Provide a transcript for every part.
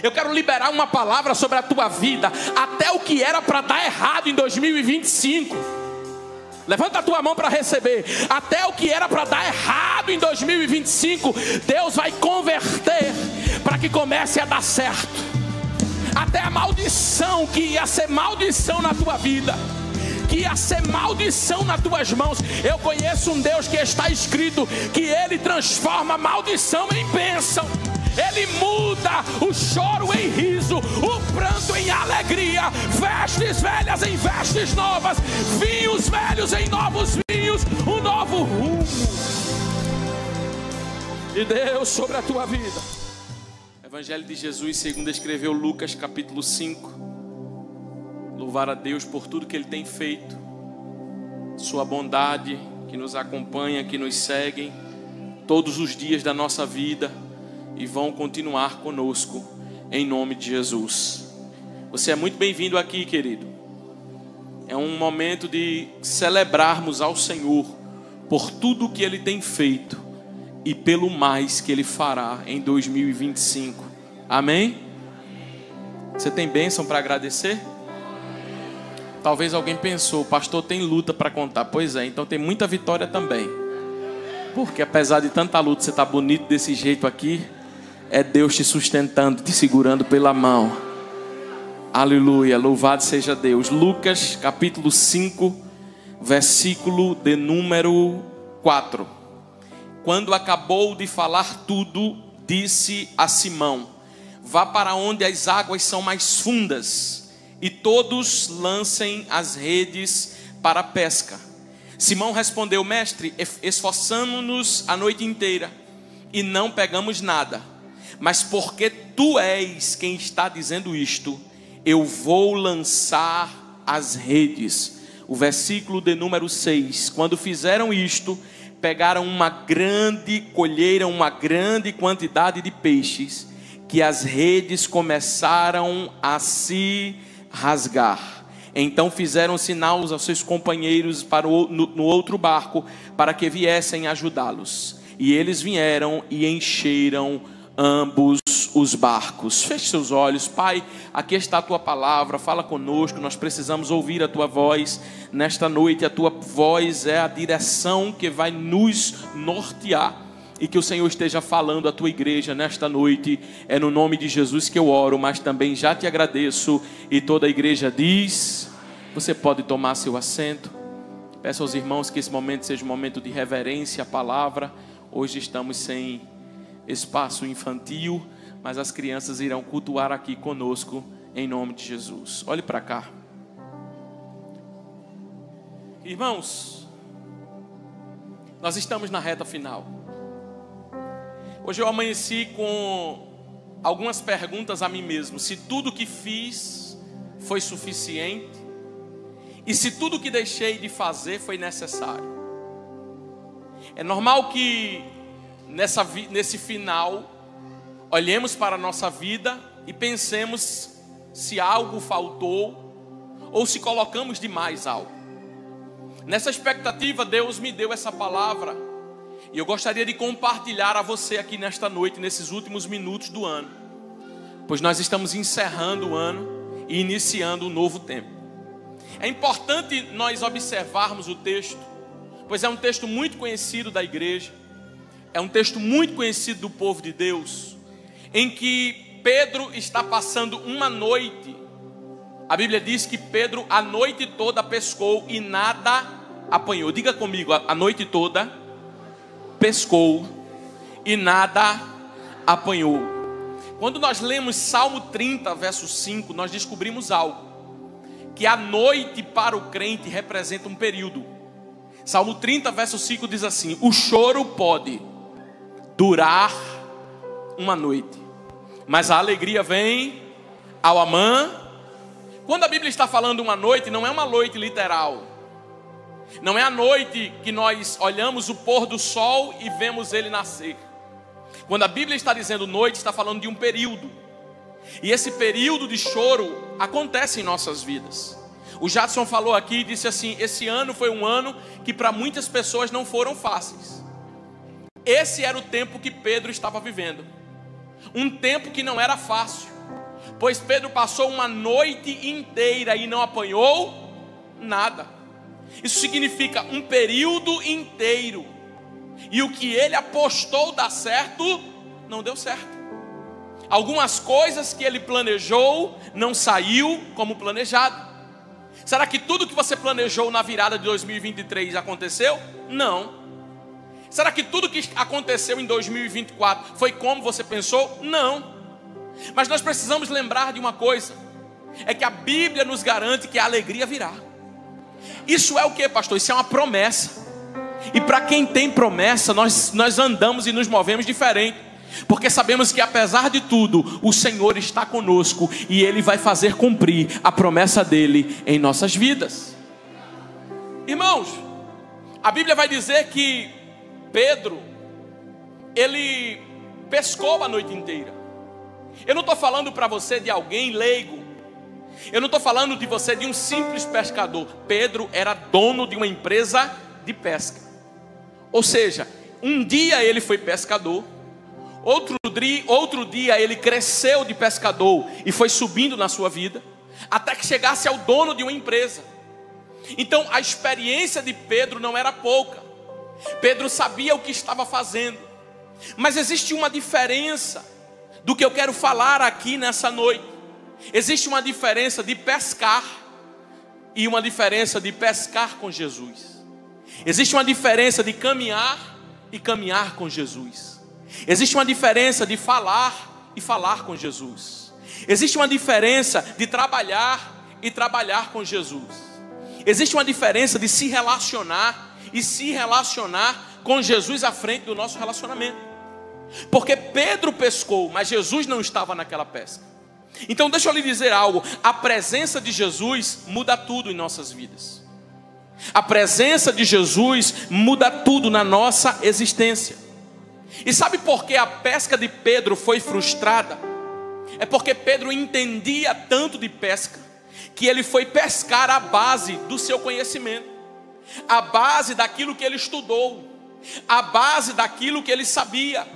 Eu quero liberar uma palavra sobre a tua vida. Até o que era para dar errado em 2025. Levanta a tua mão para receber. Até o que era para dar errado em 2025, Deus vai converter para que comece a dar certo. Até a maldição que ia ser maldição na tua vida, que ia ser maldição nas tuas mãos. Eu conheço um Deus que está escrito que Ele transforma maldição em bênção. Ele muda o choro em riso, o pranto em alegria, vestes velhas em vestes novas, vinhos velhos em novos vinhos, um novo rumo de Deus sobre a tua vida. Evangelho de Jesus segundo escreveu Lucas capítulo 5. Louvar a Deus por tudo que Ele tem feito, sua bondade que nos acompanha, que nos segue todos os dias da nossa vida e vão continuar conosco em nome de Jesus. Você é muito bem-vindo aqui, querido. É um momento de celebrarmos ao Senhor por tudo que Ele tem feito e pelo mais que Ele fará em 2025. Amém? Você tem bênção para agradecer? Talvez alguém pensou, o pastor tem luta para contar. Pois é, então tem muita vitória também. Porque apesar de tanta luta, você está bonito desse jeito aqui. É Deus te sustentando, te segurando pela mão. Aleluia, louvado seja Deus. Lucas capítulo 5, versículo de número 4. Quando acabou de falar tudo, disse a Simão: vá para onde as águas são mais fundas e todos lancem as redes para a pesca. Simão respondeu: mestre, esforçamo-nos a noite inteira e não pegamos nada. Mas porque tu és quem está dizendo isto, eu vou lançar as redes. O versículo de número 6. Quando fizeram isto, pegaram colheram uma grande quantidade de peixes, que as redes começaram a se rasgar. Então fizeram sinal aos seus companheiros no outro barco, para que viessem ajudá-los. E eles vieram e encheram ambos os barcos. Feche seus olhos. Pai, aqui está a tua palavra, fala conosco, nós precisamos ouvir a tua voz nesta noite. A tua voz é a direção que vai nos nortear, e que o Senhor esteja falando à tua igreja nesta noite. É no nome de Jesus que eu oro, mas também já te agradeço. E toda a igreja diz: você pode tomar seu assento. Peço aos irmãos que esse momento seja um momento de reverência à palavra. Hoje estamos sem espaço infantil, mas as crianças irão cultuar aqui conosco em nome de Jesus. Olhe para cá. Irmãos, nós estamos na reta final. Hoje eu amanheci com algumas perguntas a mim mesmo. Se tudo que fiz foi suficiente, e se tudo que deixei de fazer foi necessário. É normal que nesse final olhemos para a nossa vida e pensemos se algo faltou ou se colocamos demais algo. Nessa expectativa, Deus me deu essa palavra e eu gostaria de compartilhar a você aqui nesta noite, nesses últimos minutos do ano, pois nós estamos encerrando o ano e iniciando um novo tempo. É importante nós observarmos o texto, pois é um texto muito conhecido da igreja. É um texto muito conhecido do povo de Deus, em que Pedro está passando uma noite. A Bíblia diz que Pedro a noite toda pescou e nada apanhou. Diga comigo, a noite toda pescou e nada apanhou. Quando nós lemos Salmo 30, verso 5, nós descobrimos algo, que a noite para o crente representa um período. Salmo 30, verso 5 diz assim: o choro pode durar uma noite, mas a alegria vem ao amanhã. Quando a Bíblia está falando uma noite, não é uma noite literal. Não é a noite que nós olhamos o pôr do sol e vemos ele nascer. Quando a Bíblia está dizendo noite, está falando de um período. E esse período de choro acontece em nossas vidas. O Jadson falou aqui, disse assim: esse ano foi um ano que para muitas pessoas não foram fáceis. Esse era o tempo que Pedro estava vivendo. Um tempo que não era fácil. Pois Pedro passou uma noite inteira e não apanhou nada. Isso significa um período inteiro. E o que ele apostou dar certo, não deu certo. Algumas coisas que ele planejou não saiu como planejado. Será que tudo que você planejou na virada de 2023 aconteceu? Não. Será que tudo que aconteceu em 2024 foi como você pensou? Não. Mas nós precisamos lembrar de uma coisa: é que a Bíblia nos garante que a alegria virá. Isso é o que, pastor? Isso é uma promessa. E para quem tem promessa, nós andamos e nos movemos diferente. Porque sabemos que apesar de tudo, o Senhor está conosco e Ele vai fazer cumprir a promessa dEle em nossas vidas. Irmãos, a Bíblia vai dizer que Pedro, ele pescou a noite inteira. Eu não estou falando para você de alguém leigo. Eu não estou falando de você de um simples pescador. Pedro era dono de uma empresa de pesca. Ou seja, um dia ele foi pescador, outro dia ele cresceu de pescador e foi subindo na sua vida, até que chegasse ao dono de uma empresa. Então a experiência de Pedro não era pouca. Pedro sabia o que estava fazendo. Mas existe uma diferença do que eu quero falar aqui nessa noite. Existe uma diferença de pescar e uma diferença de pescar com Jesus. Existe uma diferença de caminhar e caminhar com Jesus. Existe uma diferença de falar e falar com Jesus. Existe uma diferença de trabalhar e trabalhar com Jesus. Existe uma diferença de se relacionar e se relacionar com Jesus à frente do nosso relacionamento. Porque Pedro pescou, mas Jesus não estava naquela pesca. Então deixa eu lhe dizer algo: a presença de Jesus muda tudo em nossas vidas. A presença de Jesus muda tudo na nossa existência. E sabe por que a pesca de Pedro foi frustrada? É porque Pedro entendia tanto de pesca, que ele foi pescar à base do seu conhecimento, à base daquilo que ele estudou, à base daquilo que ele sabia.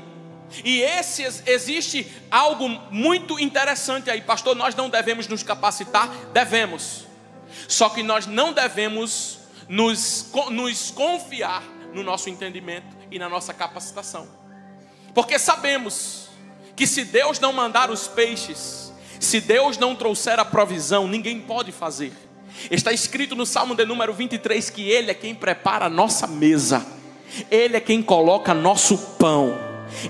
E existe algo muito interessante aí, pastor. Nós não devemos nos capacitar? Devemos. Só que nós não devemos nos confiar no nosso entendimento e na nossa capacitação. Porque sabemos que se Deus não mandar os peixes, se Deus não trouxer a provisão, ninguém pode fazer. Está escrito no Salmo de número 23 que Ele é quem prepara a nossa mesa, Ele é quem coloca nosso pão,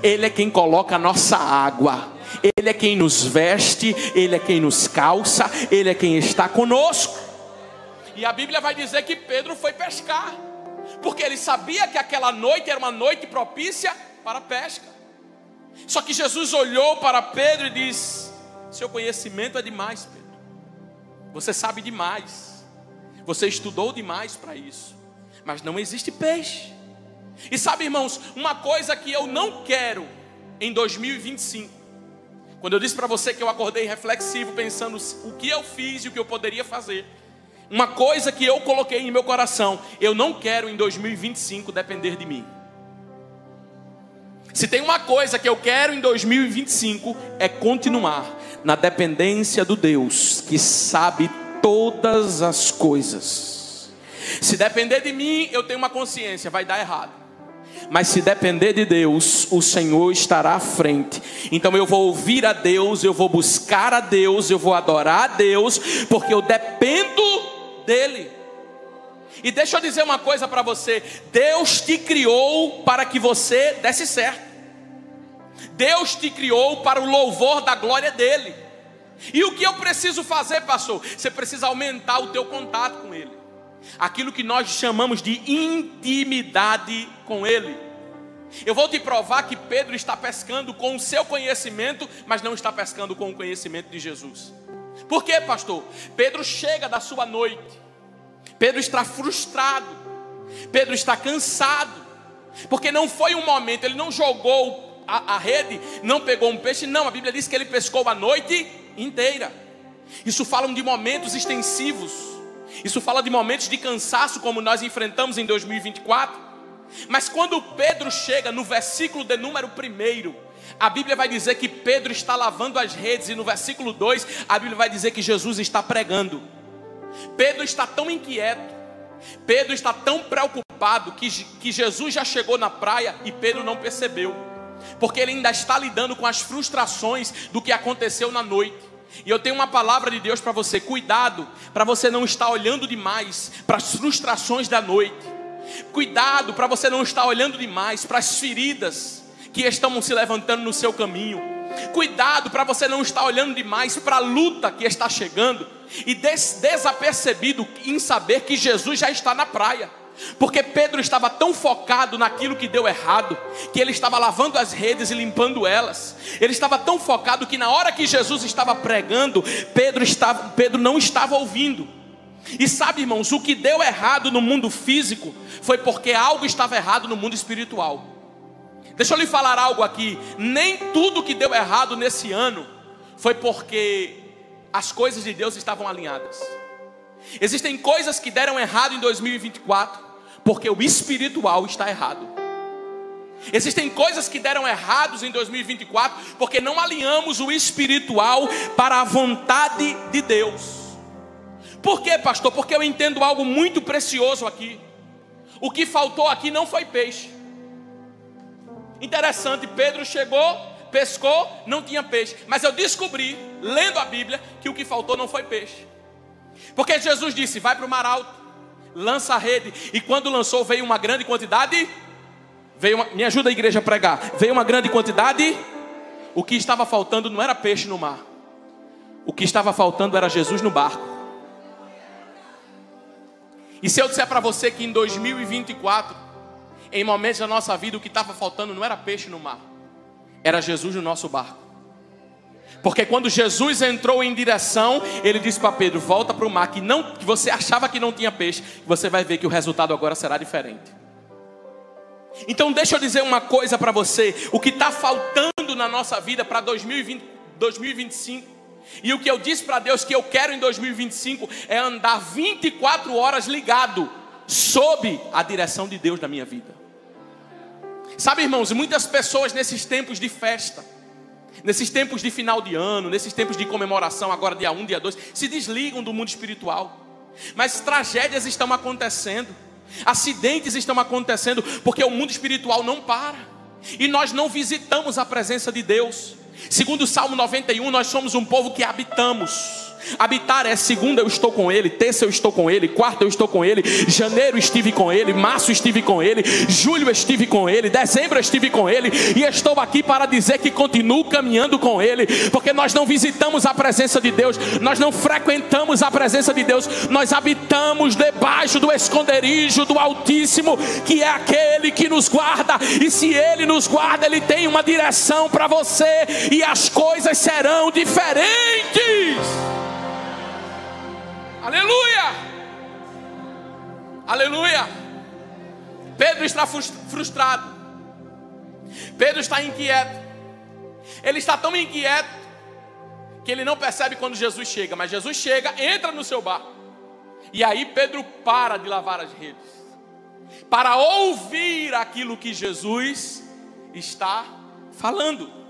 Ele é quem coloca a nossa água, Ele é quem nos veste, Ele é quem nos calça, Ele é quem está conosco. E a Bíblia vai dizer que Pedro foi pescar, porque ele sabia que aquela noite era uma noite propícia para a pesca. Só que Jesus olhou para Pedro e disse: seu conhecimento é demais, Pedro. Você sabe demais, você estudou demais para isso, mas não existe peixe. E sabe, irmãos, uma coisa que eu não quero em 2025, quando eu disse para você que eu acordei reflexivo, pensando o que eu fiz e o que eu poderia fazer, uma coisa que eu coloquei em meu coração: eu não quero em 2025 depender de mim. Se tem uma coisa que eu quero em 2025, é continuar na dependência do Deus que sabe todas as coisas. Se depender de mim, eu tenho uma consciência, vai dar errado. Mas se depender de Deus, o Senhor estará à frente. Então eu vou ouvir a Deus, eu vou buscar a Deus, eu vou adorar a Deus, porque eu dependo dEle. E deixa eu dizer uma coisa para você: Deus te criou para que você desse certo. Deus te criou para o louvor da glória dEle. E o que eu preciso fazer, pastor? Você precisa aumentar o teu contato com Ele, aquilo que nós chamamos de intimidade com Ele. Eu vou te provar que Pedro está pescando com o seu conhecimento, mas não está pescando com o conhecimento de Jesus. Por quê, pastor? Pedro chega da sua noite, Pedro está frustrado, Pedro está cansado, porque não foi um momento, ele não jogou a rede, não pegou um peixe, não. A Bíblia diz que ele pescou a noite inteira. Isso fala de momentos extensivos, isso fala de momentos de cansaço, como nós enfrentamos em 2024. Mas quando Pedro chega no versículo de número 1, A Bíblia vai dizer que Pedro está lavando as redes, e no versículo 2, a Bíblia vai dizer que Jesus está pregando. Pedro está tão inquieto, Pedro está tão preocupado, que Jesus já chegou na praia e Pedro não percebeu, porque ele ainda está lidando com as frustrações do que aconteceu na noite. E eu tenho uma palavra de Deus para você: cuidado para você não estar olhando demais para as frustrações da noite. Cuidado para você não estar olhando demais para as feridas que estão se levantando no seu caminho. Cuidado para você não estar olhando demais para a luta que está chegando e desapercebido em saber que Jesus já está na praia. Porque Pedro estava tão focado naquilo que deu errado, que ele estava lavando as redes e limpando elas. Ele estava tão focado que na hora que Jesus estava pregando, Pedro não estava ouvindo. E sabe, irmãos, o que deu errado no mundo físico foi porque algo estava errado no mundo espiritual. Deixa eu lhe falar algo aqui: nem tudo que deu errado nesse ano foi porque as coisas de Deus estavam alinhadas. Existem coisas que deram errado em 2024 porque o espiritual está errado. Existem coisas que deram errados em 2024 porque não alinhamos o espiritual para a vontade de Deus. Por quê, pastor? Porque eu entendo algo muito precioso aqui. O que faltou aqui não foi peixe. Interessante, Pedro chegou, pescou, não tinha peixe. Mas eu descobri, lendo a Bíblia, que o que faltou não foi peixe. Porque Jesus disse: vai para o mar alto, lança a rede. E quando lançou, veio uma grande quantidade. Me ajuda a igreja a pregar. Veio uma grande quantidade. O que estava faltando não era peixe no mar. O que estava faltando era Jesus no barco. E se eu disser para você que em 2024, em momentos da nossa vida, o que estava faltando não era peixe no mar, era Jesus no nosso barco. Porque quando Jesus entrou em direção, ele disse para Pedro: volta para o mar, que você achava que não tinha peixe, você vai ver que o resultado agora será diferente. Então deixa eu dizer uma coisa para você: o que está faltando na nossa vida para 2025, e o que eu disse para Deus que eu quero em 2025 é andar 24 horas ligado sob a direção de Deus na minha vida. Sabe, irmãos, muitas pessoas nesses tempos de festa, nesses tempos de final de ano, nesses tempos de comemoração, agora dia 1, dia 2, se desligam do mundo espiritual. Mas tragédias estão acontecendo, acidentes estão acontecendo, porque o mundo espiritual não para. E nós não visitamos a presença de Deus. Segundo o Salmo 91, nós somos um povo que habitamos. Habitar é segunda eu estou com ele, terça eu estou com ele, quarta eu estou com ele, janeiro estive com ele, março estive com ele, julho estive com ele, dezembro estive com ele, e estou aqui para dizer que continuo caminhando com ele, porque nós não visitamos a presença de Deus, nós não frequentamos a presença de Deus, nós habitamos debaixo do esconderijo do Altíssimo, que é aquele que nos guarda. E se ele nos guarda, ele tem uma direção para você, e as coisas serão diferentes. Aleluia! Aleluia! Pedro está frustrado. Pedro está inquieto. Ele está tão inquieto que ele não percebe quando Jesus chega. Mas Jesus chega, entra no seu barco. E aí Pedro para de lavar as redes para ouvir aquilo que Jesus está falando.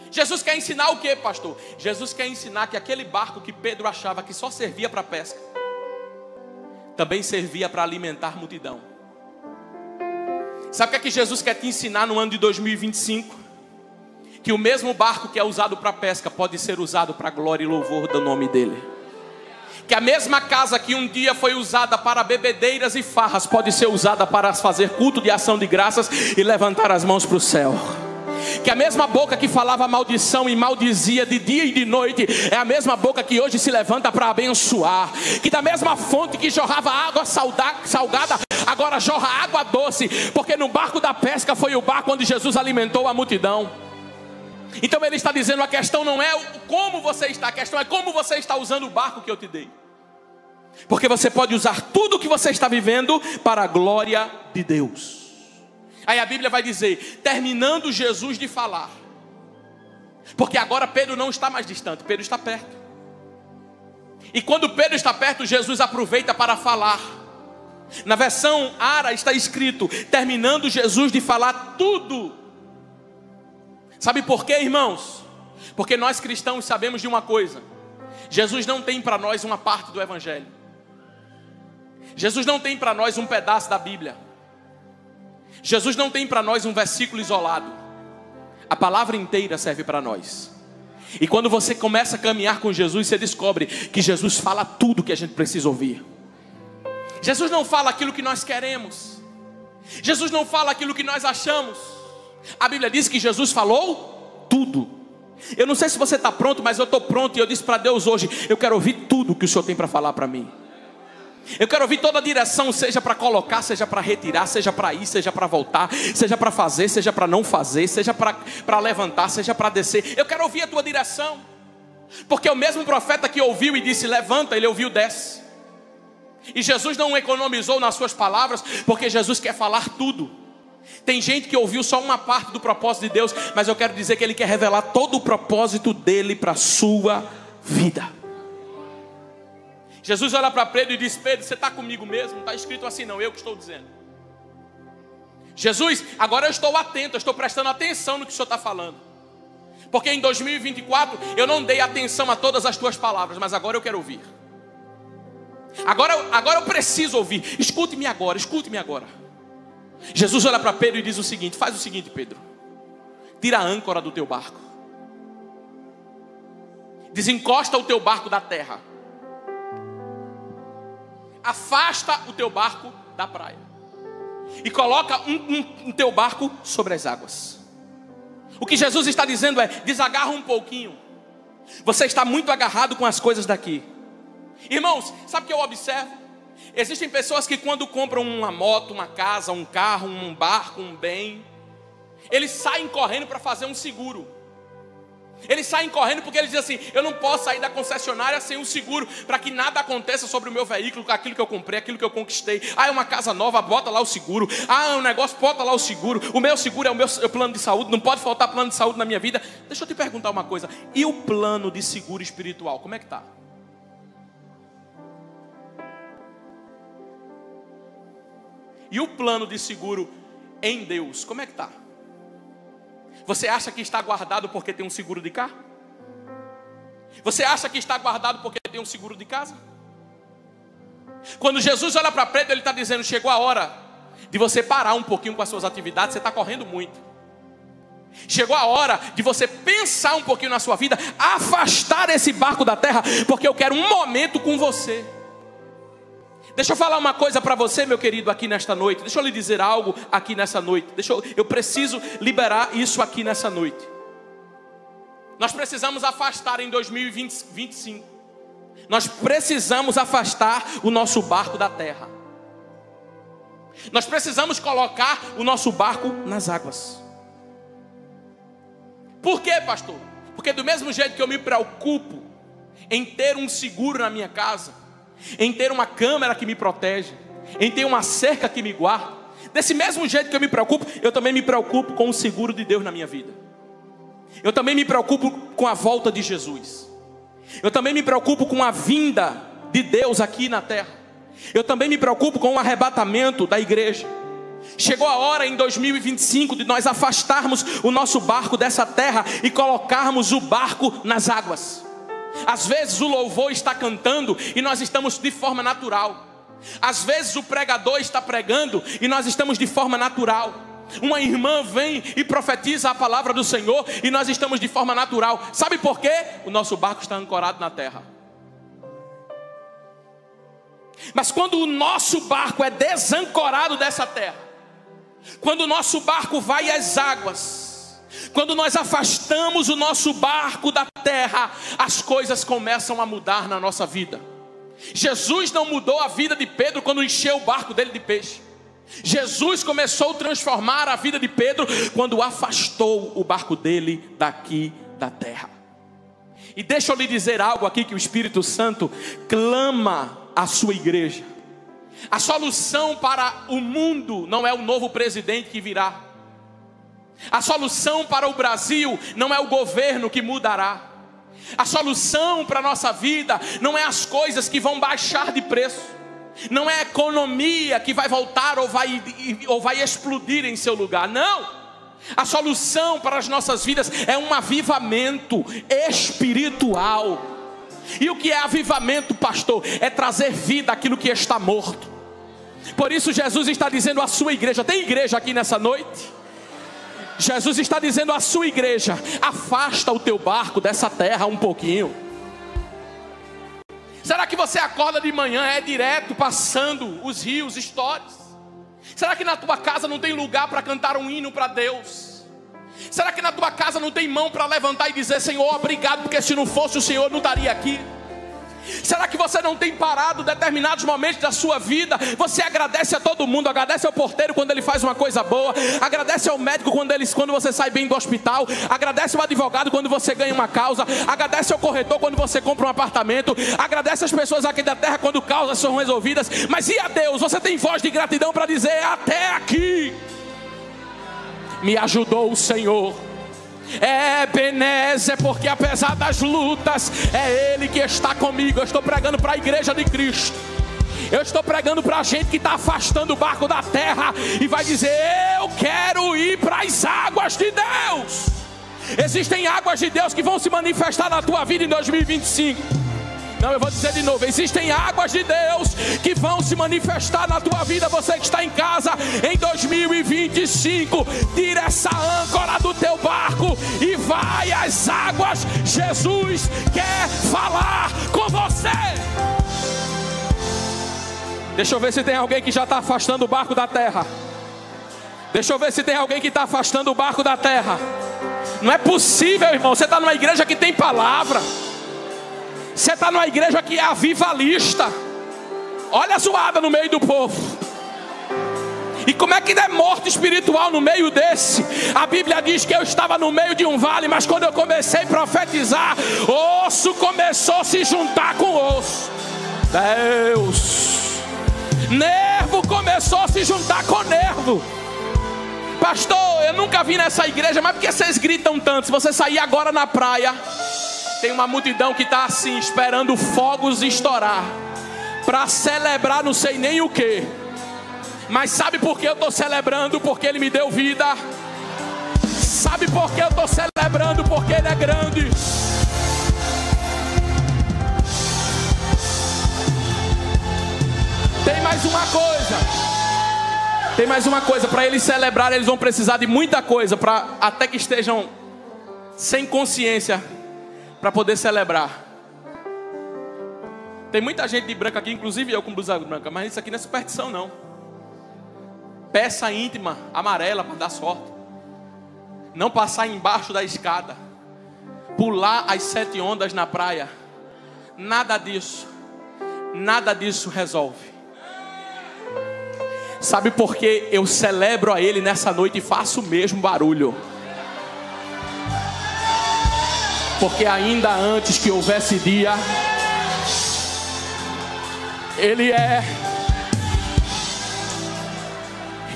Jesus quer ensinar o que, pastor? Jesus quer ensinar que aquele barco que Pedro achava que só servia para pesca, também servia para alimentar multidão. Sabe o que é que Jesus quer te ensinar no ano de 2025? Que o mesmo barco que é usado para pesca pode ser usado para a glória e louvor do nome dele. Que a mesma casa que um dia foi usada para bebedeiras e farras pode ser usada para fazer culto de ação de graças e levantar as mãos para o céu. Que a mesma boca que falava maldição e maldizia de dia e de noite é a mesma boca que hoje se levanta para abençoar. Que da mesma fonte que jorrava água salgada, agora jorra água doce. Porque no barco da pesca foi o barco onde Jesus alimentou a multidão. Então ele está dizendo: a questão não é como você está, a questão é como você está usando o barco que eu te dei. Porque você pode usar tudo o que você está vivendo para a glória de Deus. Aí a Bíblia vai dizer: terminando Jesus de falar, porque agora Pedro não está mais distante, Pedro está perto. E quando Pedro está perto, Jesus aproveita para falar. Na versão Ara está escrito: terminando Jesus de falar tudo. Sabe por quê, irmãos? Porque nós cristãos sabemos de uma coisa: Jesus não tem para nós uma parte do Evangelho. Jesus não tem para nós um pedaço da Bíblia. Jesus não tem para nós um versículo isolado. A palavra inteira serve para nós. E quando você começa a caminhar com Jesus, você descobre que Jesus fala tudo que a gente precisa ouvir. Jesus não fala aquilo que nós queremos. Jesus não fala aquilo que nós achamos. A Bíblia diz que Jesus falou tudo. Eu não sei se você está pronto, mas eu estou pronto. E eu disse para Deus hoje: eu quero ouvir tudo que o Senhor tem para falar para mim. Eu quero ouvir toda a direção, seja para colocar, seja para retirar, seja para ir, seja para voltar, seja para fazer, seja para não fazer, seja para levantar, seja para descer. Eu quero ouvir a tua direção. Porque o mesmo profeta que ouviu e disse levanta, ele ouviu desce. E Jesus não economizou nas suas palavras, porque Jesus quer falar tudo. Tem gente que ouviu só uma parte do propósito de Deus, mas eu quero dizer que Ele quer revelar todo o propósito dEle para a sua vida. Jesus olha para Pedro e diz: Pedro, você está comigo mesmo? Não está escrito assim não, eu que estou dizendo. Jesus, agora eu estou atento, eu estou prestando atenção no que o Senhor está falando. Porque em 2024 eu não dei atenção a todas as tuas palavras, mas agora eu quero ouvir. Agora eu preciso ouvir. Escute-me agora, escute-me agora. Jesus olha para Pedro e diz o seguinte: faz o seguinte, Pedro, tira a âncora do teu barco, desencosta o teu barco da terra, afasta o teu barco da praia e coloca um teu barco sobre as águas. O que Jesus está dizendo é: desagarra um pouquinho. Você está muito agarrado com as coisas daqui. Irmãos, sabe o que eu observo? Existem pessoas que quando compram uma moto, uma casa, um carro, um barco, um bem, eles saem correndo para fazer um seguro. Eles saem correndo porque eles dizem assim: eu não posso sair da concessionária sem um seguro, para que nada aconteça sobre o meu veículo, com aquilo que eu comprei, aquilo que eu conquistei. Ah, é uma casa nova, bota lá o seguro. Ah, é um negócio, bota lá o seguro. O meu seguro é o meu plano de saúde, não pode faltar plano de saúde na minha vida. Deixa eu te perguntar uma coisa: e o plano de seguro espiritual, como é que está? E o plano de seguro em Deus, como é que está? Você acha que está guardado porque tem um seguro de carro? Você acha que está guardado porque tem um seguro de casa? Quando Jesus olha para Pedro, Ele está dizendo: chegou a hora de você parar um pouquinho com as suas atividades, você está correndo muito. Chegou a hora de você pensar um pouquinho na sua vida, afastar esse barco da terra, porque eu quero um momento com você. Deixa eu falar uma coisa para você, meu querido, aqui nesta noite. Deixa eu lhe dizer algo aqui nessa noite. Eu preciso liberar isso aqui nessa noite. Nós precisamos afastar em 2025. Nós precisamos afastar o nosso barco da terra. Nós precisamos colocar o nosso barco nas águas. Por quê, pastor? Porque do mesmo jeito que eu me preocupo em ter um seguro na minha casa, em ter uma câmera que me protege, em ter uma cerca que me guarda, desse mesmo jeito que eu me preocupo, eu também me preocupo com o seguro de Deus na minha vida. Eu também me preocupo com a volta de Jesus. Eu também me preocupo com a vinda de Deus aqui na terra. Eu também me preocupo com o arrebatamento da igreja. Chegou a hora em 2025 de nós afastarmos o nosso barco dessa terra e colocarmos o barco nas águas. Às vezes o louvor está cantando e nós estamos de forma natural. Às vezes o pregador está pregando e nós estamos de forma natural. Uma irmã vem e profetiza a palavra do Senhor e nós estamos de forma natural. Sabe por quê? O nosso barco está ancorado na terra. Mas quando o nosso barco é desancorado dessa terra, quando o nosso barco vai às águas, quando nós afastamos o nosso barco da terra, as coisas começam a mudar na nossa vida. Jesus não mudou a vida de Pedro quando encheu o barco dele de peixe. Jesus começou a transformar a vida de Pedro quando afastou o barco dele daqui da terra. E deixa eu lhe dizer algo aqui que o Espírito Santo clama à sua igreja. A solução para o mundo não é o novo presidente que virá. A solução para o Brasil não é o governo que mudará. A solução para a nossa vida não é as coisas que vão baixar de preço. Não é a economia que vai voltar ou vai explodir em seu lugar. Não. A solução para as nossas vidas é um avivamento espiritual. E o que é avivamento, pastor? É trazer vida àquilo que está morto. Por isso Jesus está dizendo à sua igreja, tem igreja aqui nessa noite? Jesus está dizendo à sua igreja, afasta o teu barco dessa terra um pouquinho. Será que você acorda de manhã, é direto passando os rios, histórias? Será que na tua casa não tem lugar para cantar um hino para Deus? Será que na tua casa não tem mão para levantar e dizer, Senhor, obrigado, porque se não fosse o Senhor eu não estaria aqui? Será que você não tem parado determinados momentos da sua vida? Você agradece a todo mundo, agradece ao porteiro quando ele faz uma coisa boa, agradece ao médico quando você sai bem do hospital, agradece ao advogado quando você ganha uma causa, agradece ao corretor quando você compra um apartamento, agradece às pessoas aqui da terra quando causas são resolvidas. Mas e a Deus? Você tem voz de gratidão para dizer, até aqui me ajudou o Senhor. É Ebenezer, porque apesar das lutas, é Ele que está comigo. Eu estou pregando para a igreja de Cristo. Eu estou pregando para a gente que está afastando o barco da terra e vai dizer, eu quero ir para as águas de Deus. Existem águas de Deus que vão se manifestar na tua vida em 2025. Não, eu vou dizer de novo, existem águas de Deus que vão se manifestar na tua vida. Você que está em casa, em 2025, tira essa âncora do teu barco e vai às águas. Jesus quer falar com você. Deixa eu ver se tem alguém que já está afastando o barco da terra. Deixa eu ver se tem alguém que está afastando o barco da terra. Não é possível, irmão, você está numa igreja que tem palavra. Você está numa igreja que é avivalista. Olha a zoada no meio do povo. E como é que é morte espiritual no meio desse? A Bíblia diz que eu estava no meio de um vale, mas quando eu comecei a profetizar, osso começou a se juntar com osso. Deus. Nervo começou a se juntar com nervo. Pastor, eu nunca vi nessa igreja, mas por que vocês gritam tanto? Se você sair agora na praia, tem uma multidão que está assim, esperando fogos estourar, para celebrar não sei nem o que. Mas sabe por que eu estou celebrando? Porque Ele me deu vida. Sabe por que eu estou celebrando? Porque Ele é grande. Tem mais uma coisa. Tem mais uma coisa. Para eles celebrarem, eles vão precisar de muita coisa, até que estejam sem consciência, para poder celebrar. Tem muita gente de branco aqui, inclusive eu com blusa branca, mas isso aqui não é superstição não. Peça íntima amarela para dar sorte. Não passar embaixo da escada. Pular as 7 ondas na praia. Nada disso resolve. Sabe por que eu celebro a Ele nessa noite e faço o mesmo barulho? Porque ainda antes que houvesse dia, Ele é.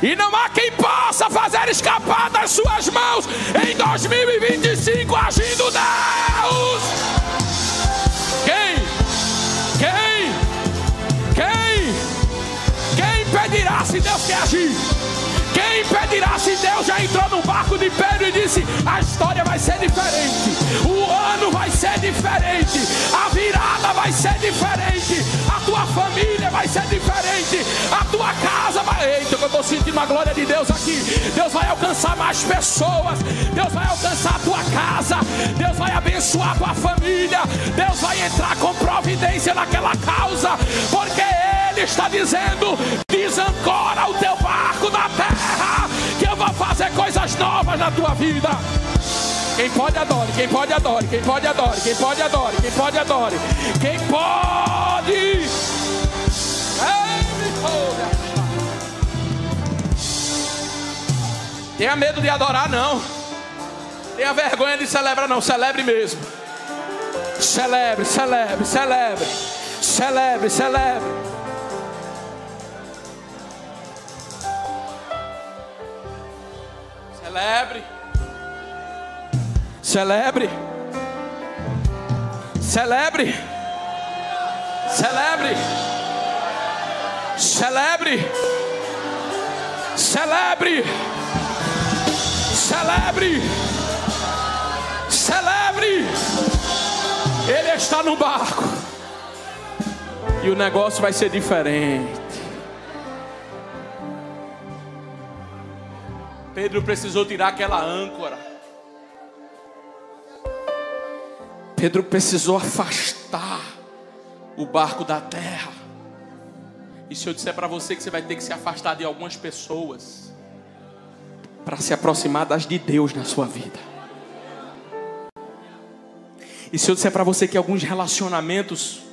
E não há quem possa fazer escapar das suas mãos em 2025 agindo Deus. Quem impedirá se Deus quer agir? Quem impedirá se Deus já entrou no barco de Pedro e disse, a história vai ser diferente, o ano vai ser diferente, a virada vai ser diferente, a tua família vai ser diferente, a tua casa vai... Eita, eu estou sentindo a glória de Deus aqui. Deus vai alcançar mais pessoas, Deus vai alcançar a tua casa, Deus vai abençoar a tua família, Deus vai entrar com providência naquela causa, porque Ele está dizendo, desancora o teu barco da terra, que eu vou fazer coisas novas na tua vida. Quem pode adore, quem pode adore, quem pode adore, quem pode adore, quem pode adore, quem pode. Tenha medo de adorar não, tenha vergonha de celebrar não, celebre mesmo. Celebre, celebre, celebre, celebre, celebre. Celebre. Celebre. Celebre. Celebre. Celebre. Celebre. Celebre! Celebre! Ele está no barco. E o negócio vai ser diferente. Pedro precisou tirar aquela âncora. Pedro precisou afastar o barco da terra. E se eu disser para você que você vai ter que se afastar de algumas pessoas para se aproximar das de Deus na sua vida. E se eu disser para você que alguns relacionamentos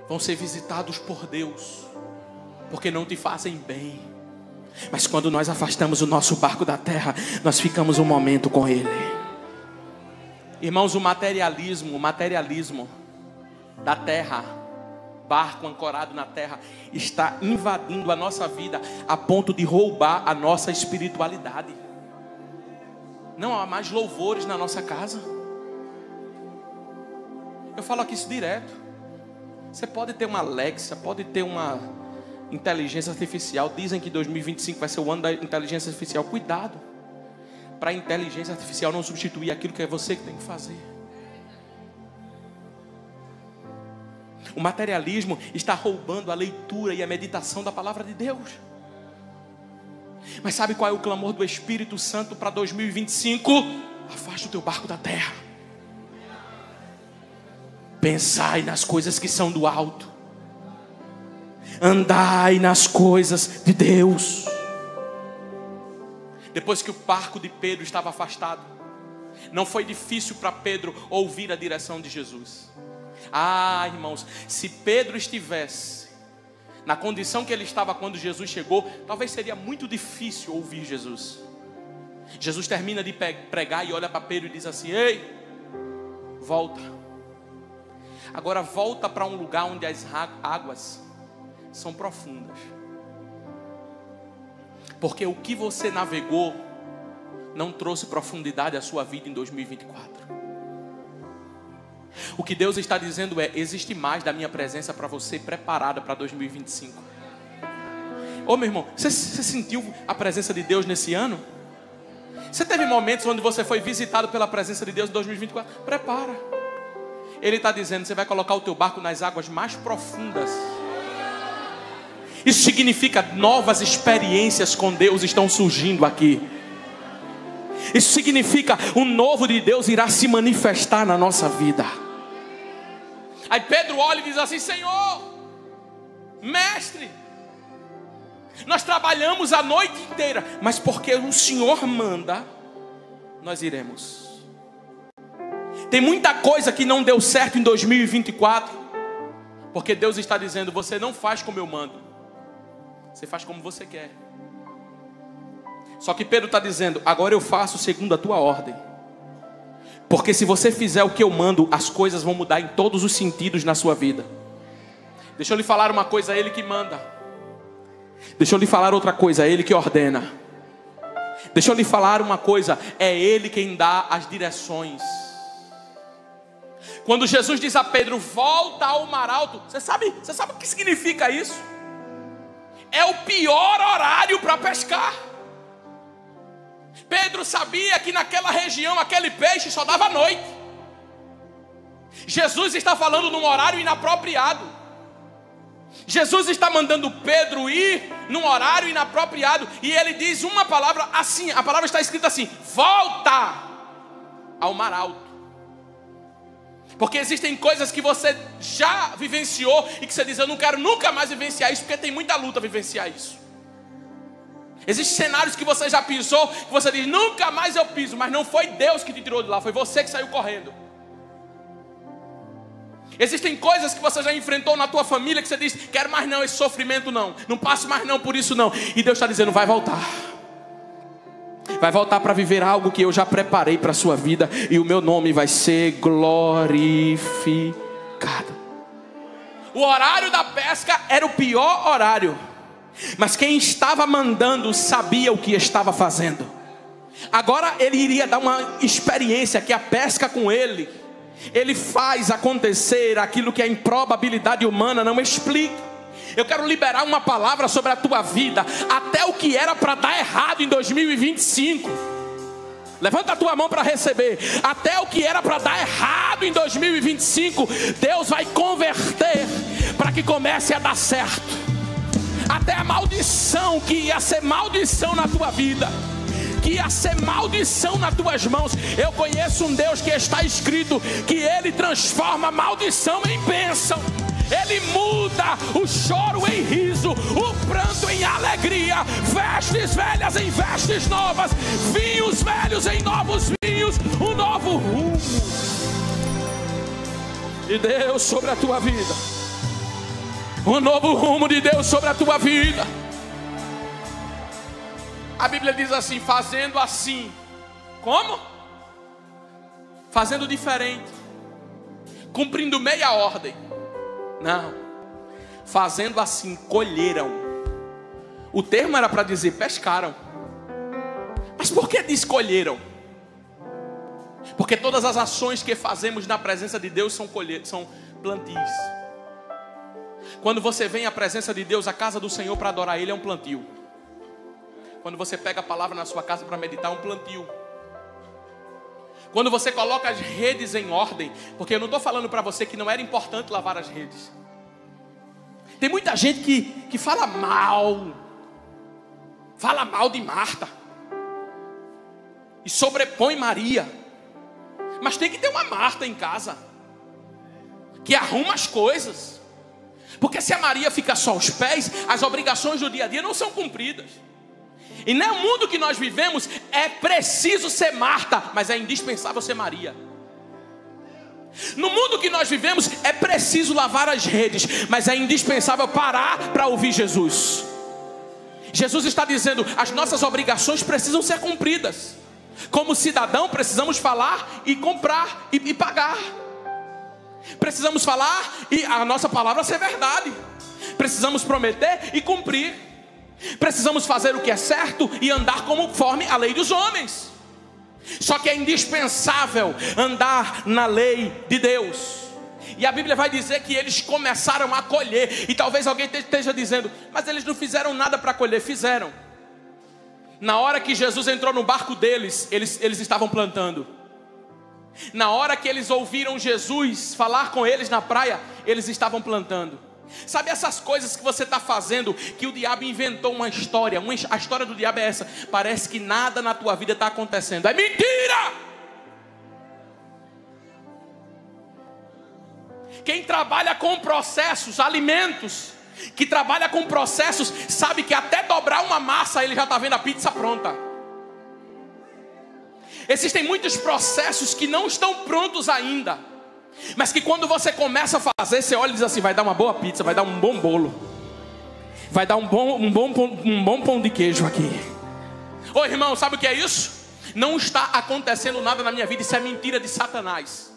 vão ser visitados por Deus, porque não te fazem bem. Mas quando nós afastamos o nosso barco da terra, nós ficamos um momento com Ele. Irmãos, o materialismo da terra, barco ancorado na terra, está invadindo a nossa vida a ponto de roubar a nossa espiritualidade. Não há mais louvores na nossa casa. Eu falo aqui isso direto. Você pode ter uma Alexa, pode ter uma inteligência artificial. Dizem que 2025 vai ser o ano da inteligência artificial. Cuidado, para a inteligência artificial não substituir aquilo que é você que tem que fazer. O materialismo está roubando a leitura e a meditação da palavra de Deus. Mas sabe qual é o clamor do Espírito Santo para 2025? Afaste o teu barco da terra. Pensai nas coisas que são do alto. Andai nas coisas de Deus. Depois que o barco de Pedro estava afastado, não foi difícil para Pedro ouvir a direção de Jesus. Ah, irmãos, se Pedro estivesse na condição que ele estava quando Jesus chegou, talvez seria muito difícil ouvir Jesus. Jesus termina de pregar e olha para Pedro e diz assim: ei, volta. Agora volta para um lugar onde as águas são profundas. Porque o que você navegou não trouxe profundidade à sua vida em 2024. O que Deus está dizendo é: existe mais da minha presença para você, preparada para 2025. Ô meu irmão, você sentiu a presença de Deus nesse ano? Você teve momentos onde você foi visitado pela presença de Deus em 2024? Prepara. Ele está dizendo: você vai colocar o teu barco nas águas mais profundas. Isso significa novas experiências com Deus estão surgindo aqui. Isso significa o novo de Deus irá se manifestar na nossa vida. Aí Pedro olha e diz assim: Senhor, mestre, nós trabalhamos a noite inteira, mas porque o Senhor manda, nós iremos. Tem muita coisa que não deu certo em 2024, porque Deus está dizendo: você não faz como eu mando, você faz como você quer. Só que Pedro está dizendo: agora eu faço segundo a tua ordem. Porque se você fizer o que eu mando, as coisas vão mudar em todos os sentidos na sua vida. Deixa eu lhe falar uma coisa: é Ele que manda. Deixa eu lhe falar outra coisa: é Ele que ordena. Deixa eu lhe falar uma coisa: é Ele quem dá as direções. Quando Jesus diz a Pedro: volta ao mar alto, você sabe o que significa isso? É o pior horário para pescar. Pedro sabia que naquela região aquele peixe só dava à noite. Jesus está falando num horário inapropriado. Jesus está mandando Pedro ir num horário inapropriado. E ele diz uma palavra assim, a palavra está escrita assim: volta ao mar alto. Porque existem coisas que você já vivenciou e que você diz: eu não quero nunca mais vivenciar isso, porque tem muita luta vivenciar isso. Existem cenários que você já pisou, que você diz: nunca mais eu piso. Mas não foi Deus que te tirou de lá, foi você que saiu correndo. Existem coisas que você já enfrentou na tua família, que você diz: quero mais não esse sofrimento não, não passo mais não por isso não. E Deus está dizendo: vai voltar. Vai voltar para viver algo que eu já preparei para a sua vida, e o meu nome vai ser glorificado. O horário da pesca era o pior horário, mas quem estava mandando sabia o que estava fazendo. Agora ele iria dar uma experiência que a pesca com ele faz acontecer aquilo que a improbabilidade humana não explica. Eu quero liberar uma palavra sobre a tua vida. Até o que era para dar errado em 2025. Levanta a tua mão para receber. Até o que era para dar errado em 2025, Deus vai converter para que comece a dar certo. Até a maldição que ia ser maldição na tua vida, que ia ser maldição nas tuas mãos. Eu conheço um Deus que está escrito que Ele transforma maldição em bênção. Ele muda o choro em riso, o pranto em alegria, vestes velhas em vestes novas, vinhos velhos em novos vinhos, um novo rumo de Deus sobre a tua vida. Um novo rumo de Deus sobre a tua vida. A Bíblia diz assim: fazendo assim. Como? Fazendo diferente, cumprindo meia ordem. Não, fazendo assim, colheram. O termo era para dizer pescaram. Mas por que diz colheram? Porque todas as ações que fazemos na presença de Deus são plantios. Quando você vem à presença de Deus, a casa do Senhor, para adorar Ele, é um plantio. Quando você pega a palavra na sua casa para meditar, é um plantio. Quando você coloca as redes em ordem, porque eu não estou falando para você que não era importante lavar as redes. Tem muita gente que fala mal de Marta e sobrepõe Maria. Mas tem que ter uma Marta em casa que arruma as coisas. Porque se a Maria fica só aos pés, as obrigações do dia a dia não são cumpridas. E no mundo que nós vivemos, é preciso ser Marta, mas é indispensável ser Maria. No mundo que nós vivemos, é preciso lavar as redes, mas é indispensável parar para ouvir Jesus. Jesus está dizendo: as nossas obrigações precisam ser cumpridas. Como cidadão, precisamos falar e comprar e pagar. Precisamos falar e a nossa palavra ser verdade. Precisamos prometer e cumprir. Precisamos fazer o que é certo e andar conforme a lei dos homens. Só que é indispensável andar na lei de Deus. E a Bíblia vai dizer que eles começaram a colher. E talvez alguém esteja dizendo: mas eles não fizeram nada para colher. Fizeram. Na hora que Jesus entrou no barco deles, eles estavam plantando. Na hora que eles ouviram Jesus falar com eles na praia, eles estavam plantando. Sabe essas coisas que você está fazendo, que o diabo inventou uma história? A história do diabo é essa: parece que nada na tua vida está acontecendo. É mentira! Quem trabalha com processos, alimentos, que trabalha com processos, sabe que até dobrar uma massa ele já está vendo a pizza pronta. Existem muitos processos que não estão prontos ainda, mas que quando você começa a fazer, você olha e diz assim: vai dar uma boa pizza, vai dar um bom bolo, vai dar um bom pão de queijo aqui. Ô irmão, sabe o que é isso? Não está acontecendo nada na minha vida. Isso é mentira de Satanás.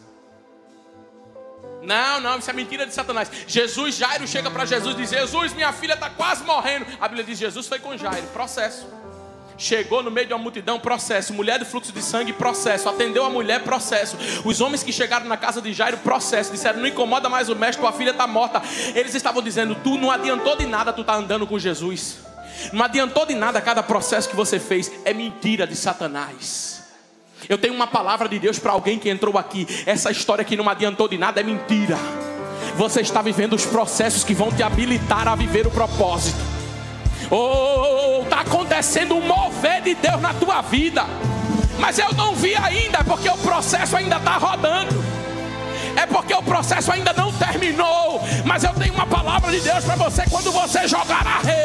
Não, isso é mentira de Satanás. Jairo chega para Jesus e diz: Jesus, minha filha está quase morrendo. A Bíblia diz: Jesus foi com Jairo, processo. Chegou no meio de uma multidão, processo. Mulher de fluxo de sangue, processo. Atendeu a mulher, processo. Os homens que chegaram na casa de Jairo, processo. Disseram: não incomoda mais o mestre, tua filha está morta. Eles estavam dizendo: tu não adiantou de nada, tu está andando com Jesus. Não adiantou de nada cada processo que você fez. É mentira de Satanás. Eu tenho uma palavra de Deus para alguém que entrou aqui. Essa história que não adiantou de nada é mentira. Você está vivendo os processos que vão te habilitar a viver o propósito. Está acontecendo um mover de Deus na tua vida, mas eu não vi ainda. É porque o processo ainda está rodando. É porque o processo ainda não terminou. Mas eu tenho uma palavra de Deus para você. Quando você jogar a rede,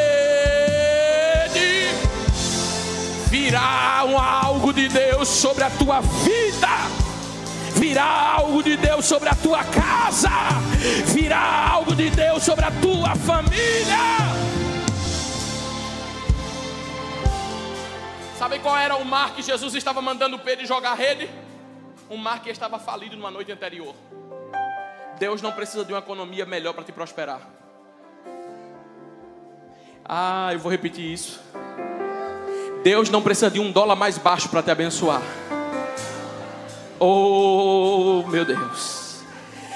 virá algo de Deus sobre a tua vida. Virá algo de Deus sobre a tua casa. Virá algo de Deus sobre a tua família. Sabe qual era o mar que Jesus estava mandando Pedro jogar a rede? Um mar que estava falido numa noite anterior. Deus não precisa de uma economia melhor para te prosperar. Eu vou repetir isso. Deus não precisa de $1 mais baixo para te abençoar. Oh, meu Deus.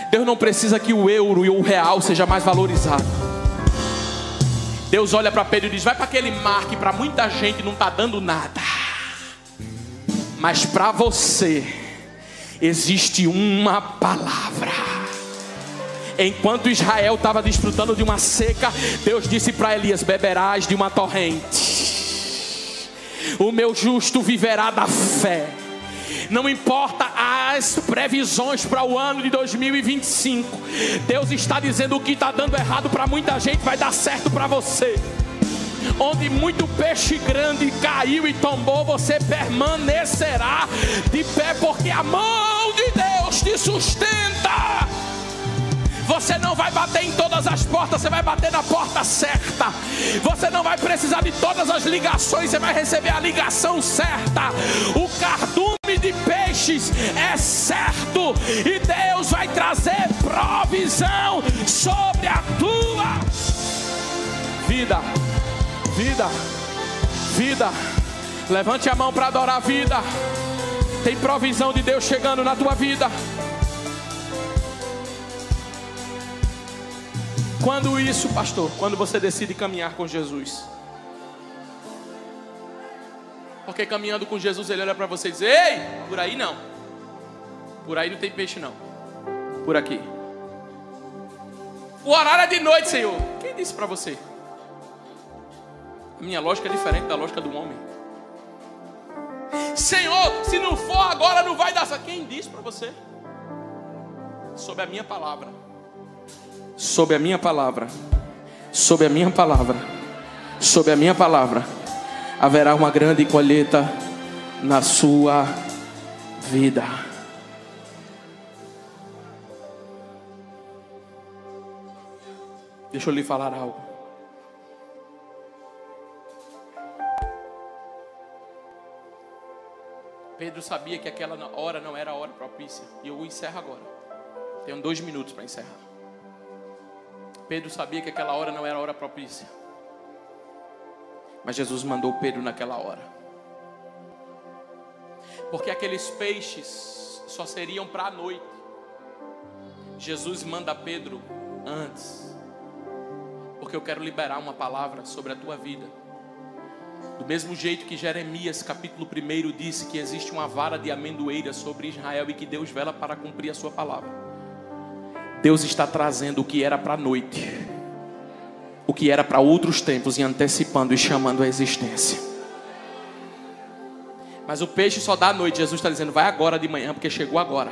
Deus não precisa que o euro e o real seja mais valorizado. Deus olha para Pedro e diz: vai para aquele mar que para muita gente não está dando nada, mas para você existe uma palavra. Enquanto Israel estava desfrutando de uma seca, Deus disse para Elias: beberás de uma torrente. O meu justo viverá da fé. Não importa as previsões para o ano de 2025, Deus está dizendo: o que está dando errado para muita gente vai dar certo para você. Onde muito peixe grande caiu e tombou, você permanecerá de pé, porque a mão de Deus te sustenta. Você não vai bater em todas as portas, você vai bater na porta certa. Você não vai precisar de todas as ligações, você vai receber a ligação certa. O cardume de peixes é certo, e Deus vai trazer provisão sobre a tua vida. Vida, vida. Levante a mão para adorar a vida. Tem provisão de Deus chegando na tua vida. Quando isso, pastor? Quando você decide caminhar com Jesus. Porque caminhando com Jesus, Ele olha para você e diz: ei, por aí não. Por aí não tem peixe não. Por aqui. O horário é de noite, Senhor. Quem disse para você? A minha lógica é diferente da lógica do homem. Senhor, se não for agora não vai dar. Quem disse para você? Sob a minha palavra. Sob a minha palavra. Sob a minha palavra. Sob a minha palavra. Haverá uma grande colheita na sua vida. Deixa eu lhe falar algo. Pedro sabia que aquela hora não era a hora propícia. E eu encerro agora. Tenho 2 minutos para encerrar. Pedro sabia que aquela hora não era a hora propícia. Mas Jesus mandou Pedro naquela hora. Porque aqueles peixes só seriam para a noite. Jesus manda Pedro antes. Porque eu quero liberar uma palavra sobre a tua vida. Do mesmo jeito que Jeremias capítulo 1 disse que existe uma vara de amendoeira sobre Israel e que Deus vela para cumprir a sua palavra. Deus está trazendo o que era para a noite, o que era para outros tempos, e antecipando e chamando a existência. Mas o peixe só dá à noite. Jesus está dizendo: vai agora de manhã, porque chegou agora.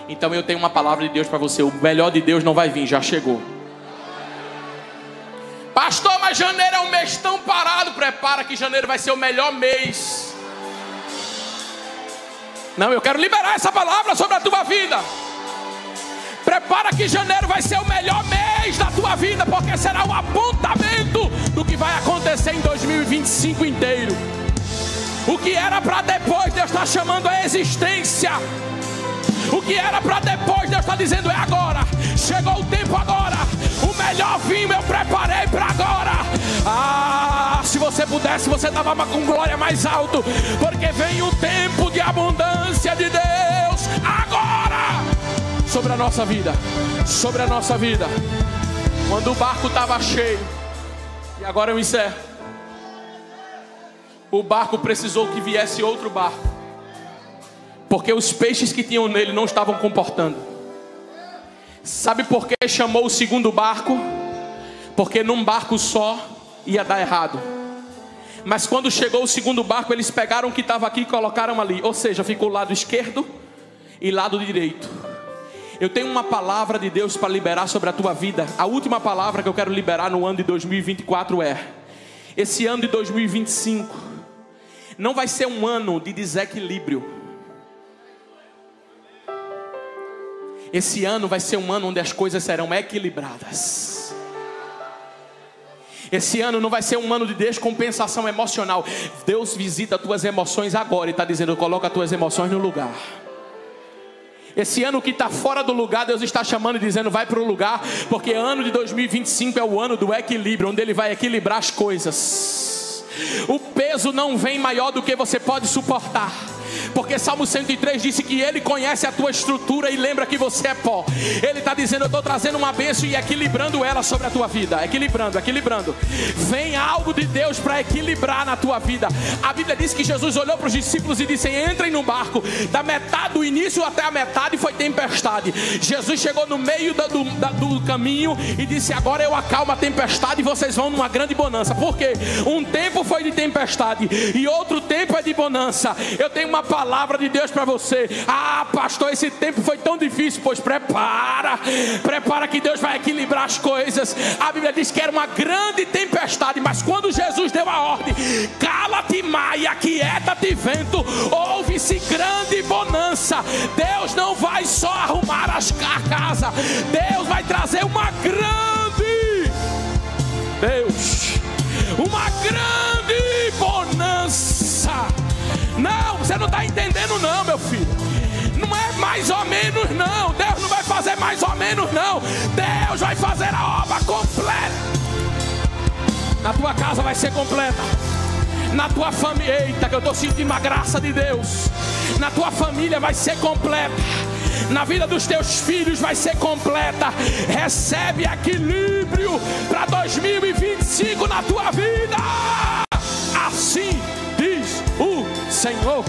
Então eu tenho uma palavra de Deus para você. O melhor de Deus não vai vir, já chegou. Pastor, mas janeiro é um mês tão parado. Prepara que janeiro vai ser o melhor mês. Não, eu quero liberar essa palavra sobre a tua vida. Prepara que janeiro vai ser o melhor mês da tua vida, porque será o apontamento do que vai acontecer em 2025 inteiro. O que era para depois, Deus está chamando a existência. O que era para depois, Deus está dizendo: é agora. Chegou o tempo agora. O melhor vinho eu preparei para agora. Ah, se você pudesse, você estava com glória mais alto, porque vem o tempo de abundância de Deus agora sobre a nossa vida. Sobre a nossa vida. Quando o barco estava cheio, e agora eu encerro, o barco precisou que viesse outro barco, porque os peixes que tinham nele não estavam comportando. Sabe por que chamou o segundo barco? Porque num barco só ia dar errado. Mas quando chegou o segundo barco, eles pegaram o que estava aqui e colocaram ali. Ou seja, ficou lado esquerdo e lado direito. Eu tenho uma palavra de Deus para liberar sobre a tua vida. A última palavra que eu quero liberar no ano de 2024 é: esse ano de 2025 não vai ser um ano de desequilíbrio. Esse ano vai ser um ano onde as coisas serão equilibradas. Esse ano não vai ser um ano de descompensação emocional. Deus visita as tuas emoções agora e está dizendo: coloca as tuas emoções no lugar. Esse ano que está fora do lugar, Deus está chamando e dizendo: vai para o lugar, porque ano de 2025 é o ano do equilíbrio, onde Ele vai equilibrar as coisas. O peso não vem maior do que você pode suportar. porque Salmo 103 disse que Ele conhece a tua estrutura e lembra que você é pó. Ele está dizendo: eu estou trazendo uma bênção e equilibrando ela sobre a tua vida. Equilibrando. Vem algo de Deus para equilibrar na tua vida. A Bíblia diz que Jesus olhou para os discípulos e disse: entrem no barco. Da metade, do início até a metade foi tempestade. Jesus chegou no meio do caminho e disse: agora eu acalmo a tempestade e vocês vão numa grande bonança. Por quê? Um tempo foi de tempestade e outro tempo é de bonança. Eu tenho uma palavra de Deus para você. Ah, pastor, esse tempo foi tão difícil. Pois prepara que Deus vai equilibrar as coisas. A Bíblia diz que era uma grande tempestade, mas quando Jesus deu a ordem: cala-te mar e aquieta-te vento, houve-se grande bonança. Deus não vai só arrumar a casa, Deus vai trazer uma grande bonança. Não, você não está entendendo não, meu filho. Não é mais ou menos não. Deus não vai fazer mais ou menos não. Deus vai fazer a obra completa. Na tua casa vai ser completa. Na tua família, eita, que eu estou sentindo a graça de Deus. Na tua família vai ser completa. Na vida dos teus filhos vai ser completa. Recebe equilíbrio para 2025 na tua vida. Assim diz o Senhor.